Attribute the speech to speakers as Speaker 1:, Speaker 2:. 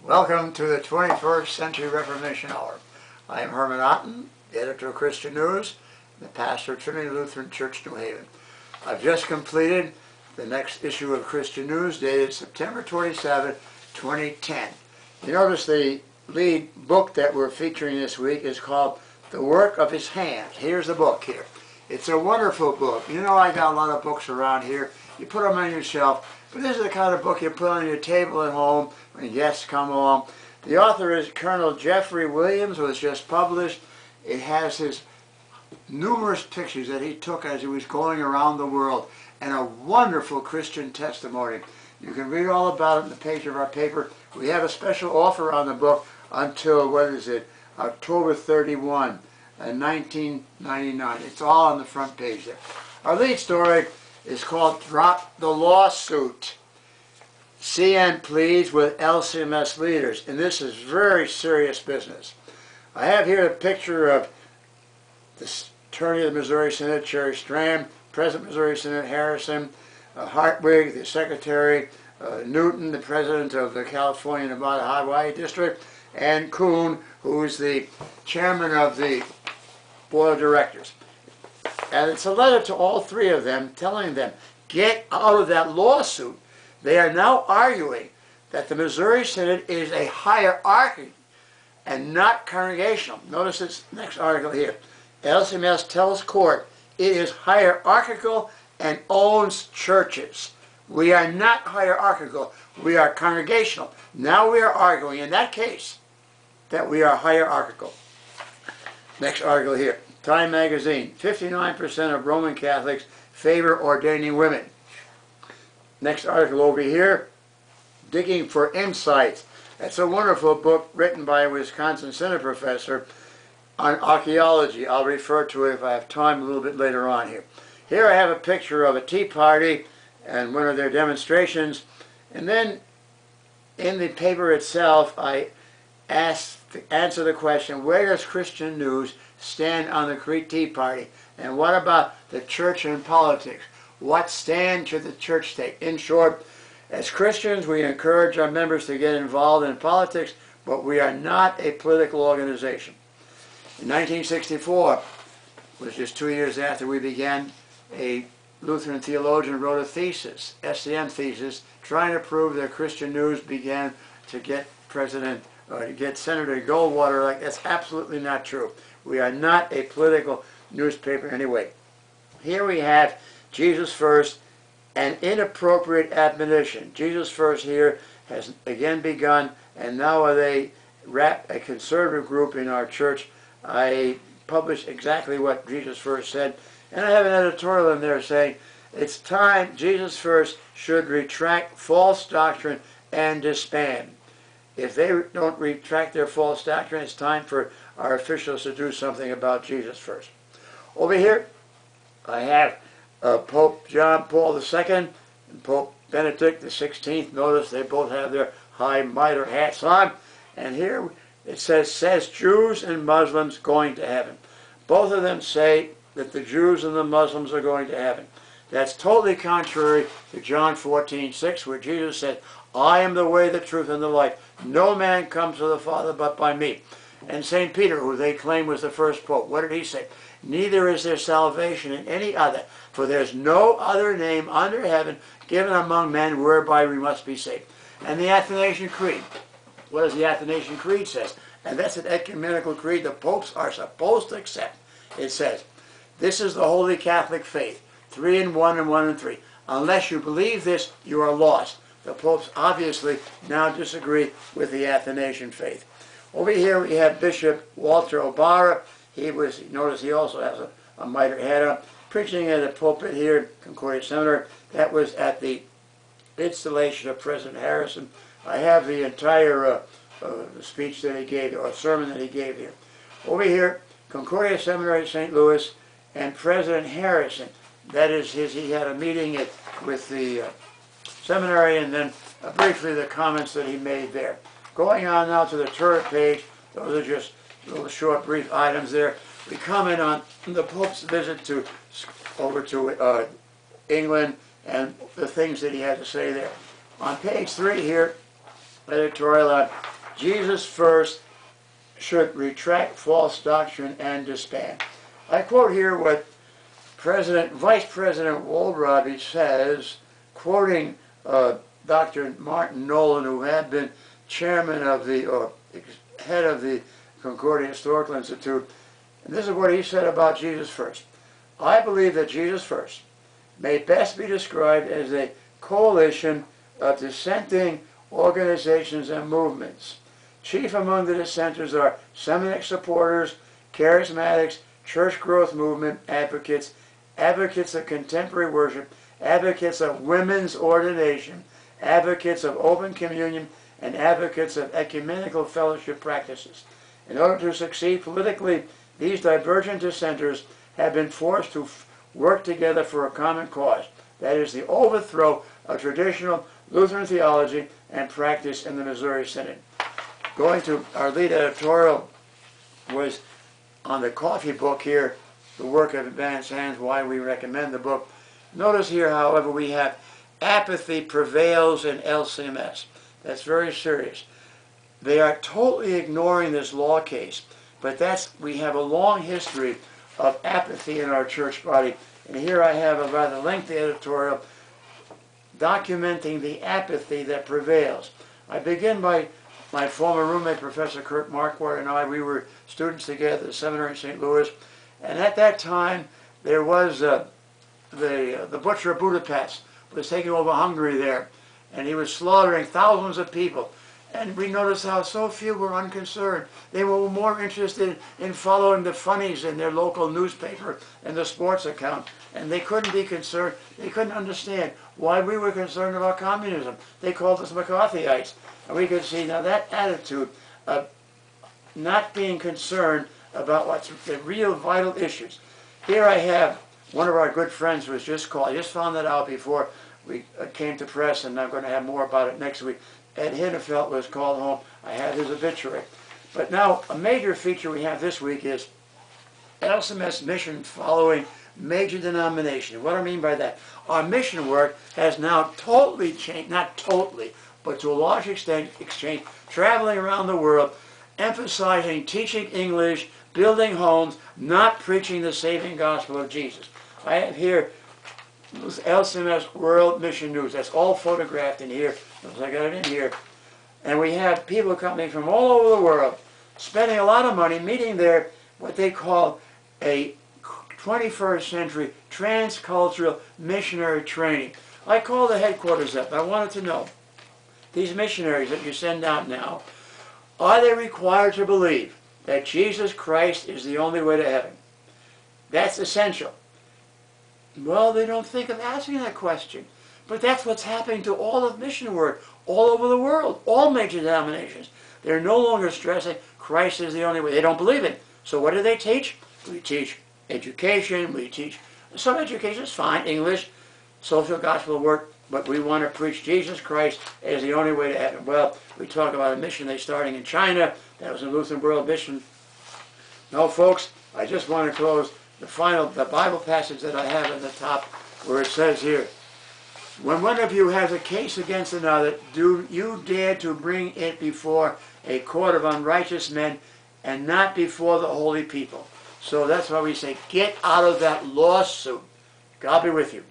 Speaker 1: Welcome to the 21st Century Reformation Hour. I am Herman Otten, the editor of Christian News, and the pastor of Trinity Lutheran Church, New Haven. I've just completed the next issue of Christian News, dated September 27, 2010. You notice the lead book that we're featuring this week is called The Work of His Hands. Here's the book here. It's a wonderful book. You know, I got a lot of books around here. You put them on your shelf. But this is the kind of book you put on your table at home when guests come along. The author is Colonel Jeffrey Williams, who was just published. It has his numerous pictures that he took as he was going around the world, and a wonderful Christian testimony. You can read all about it on the page of our paper. We have a special offer on the book until, October 31, 1999. It's all on the front page there. Our lead story is called Drop the Lawsuit. CN pleads with LCMS leaders, and this is very serious business. I have here a picture of the attorney of the Missouri Synod, Cherry Strand, President Missouri Synod Harrison, Hartwig, the secretary, Newton, the president of the California Nevada Hawaii District, and Kuhn, who is the chairman of the board of directors. And it's a letter to all three of them telling them, get out of that lawsuit. They are now arguing that the Missouri Synod is a hierarchy and not congregational. Notice this next article here. LCMS tells court it is hierarchical and owns churches. We are not hierarchical. We are congregational. Now we are arguing in that case that we are hierarchical. Next article here. Time magazine, 59% of Roman Catholics favor ordaining women. Next article over here, Digging for Insights. That's a wonderful book written by a Wisconsin Synod professor on archaeology. I'll refer to it if I have time a little bit later on here. Here I have a picture of a Tea Party and one of their demonstrations. And then in the paper itself, I answer the question, where does Christian News stand on the Tea Party? And what about the church and politics? What stand should the church take? In short, as Christians, we encourage our members to get involved in politics, but we are not a political organization. In 1964, which is 2 years after we began, a Lutheran theologian wrote a thesis, SCM thesis, trying to prove that Christian News began to get to get Senator Goldwater. Like, that's absolutely not true. We are not a political newspaper anyway. Here we have Jesus First, an inappropriate admonition. Jesus First here has again begun, and now they a conservative group in our church. I published exactly what Jesus First said, and I have an editorial in there saying it's time Jesus First should retract false doctrine and disband. If they don't retract their false doctrine, it's time for our officials to do something about Jesus First. Over here, I have Pope John Paul II and Pope Benedict XVI. Notice they both have their high mitre hats on. And here it says Jews and Muslims going to heaven. Both of them say that the Jews and the Muslims are going to heaven. That's totally contrary to John 14:6, where Jesus said, I am the way, the truth, and the life. No man comes to the Father but by me. And St. Peter, who they claim was the first pope, what did he say? Neither is there salvation in any other, for there's no other name under heaven given among men whereby we must be saved. And the Athanasian Creed. What does the Athanasian Creed say? And that's an ecumenical creed the popes are supposed to accept. It says, this is the Holy Catholic faith, 3 in 1 and 1 in 3. Unless you believe this, you are lost. The popes obviously now disagree with the Athanasian faith. Over here we have Bishop Walter O'Bara. Notice he also has a mitre hat on, preaching at a pulpit here at Concordia Seminary. That was at the installation of President Harrison. I have the entire speech that he gave, or sermon that he gave here. Over here, Concordia Seminary, St. Louis, and President Harrison. That is he had a meeting with the seminary, and then briefly the comments that he made there. Going on now to the turret page, those are just little short, brief items there. We comment on the Pope's visit over to England and the things that he had to say there. On page 3 here, editorial on Jesus first, should retract false doctrine and disband. I quote here what Vice President Wohlrabi says, quoting Dr. Martin Nolan, who had been chairman of or head of the Concordia Historical Institute. And this is what he said about Jesus First. I believe that Jesus First may best be described as a coalition of dissenting organizations and movements. Chief among the dissenters are Semitic supporters, charismatics, church growth movement advocates, advocates of contemporary worship, advocates of women's ordination, advocates of open communion, and advocates of ecumenical fellowship practices. In order to succeed politically, these divergent dissenters have been forced to work together for a common cause, that is the overthrow of traditional Lutheran theology and practice in the Missouri Synod. Going to our lead editorial was on the coffee book here, The Work of Advanced Hands, why we recommend the book. Notice here, however, we have apathy prevails in LCMS. That's very serious. They are totally ignoring this law case, but we have a long history of apathy in our church body. And here I have a rather lengthy editorial documenting the apathy that prevails. I begin by my former roommate, Professor Kurt Marquardt, and I. We were students together at the seminary in St. Louis, and at that time there was the butcher of Budapest was taking over Hungary there, and he was slaughtering thousands of people. And we noticed how so few were unconcerned. They were more interested in following the funnies in their local newspaper and the sports account. And they couldn't be concerned. They couldn't understand why we were concerned about communism. They called us McCarthyites. And we could see now that attitude of not being concerned about what's the real vital issues. Here I have one of our good friends who was just called. I just found that out before we came to press, and I'm going to have more about it next week. Ed Hinnefeld was called home. I had his obituary. But now, a major feature we have this week is LCMS mission following major denomination. What do I mean by that? Our mission work has now totally changed, not totally, but to a large extent, traveling around the world, emphasizing teaching English, building homes, not preaching the saving gospel of Jesus. I have here LCMS World Mission News. That's all photographed in here. I got it in here. And we have people coming from all over the world, spending a lot of money, meeting there, what they call a 21st century transcultural missionary training. I called the headquarters up. I wanted to know, these missionaries that you send out now, are they required to believe that Jesus Christ is the only way to heaven? That's essential. Well, they don't think of asking that question. But that's what's happening to all of mission work all over the world, all major denominations. They're no longer stressing Christ is the only way. They don't believe it. So what do they teach? We teach education. We teach some education is fine, English, social gospel work, but we want to preach Jesus Christ as the only way to heaven. Well, we talk about a mission they're starting in China. That was a Lutheran World Mission. No, folks, I just want to close the Bible passage that I have at the top where it says here, when one of you has a case against another, do you dare to bring it before a court of unrighteous men and not before the holy people? So that's why we say, get out of that lawsuit. God be with you.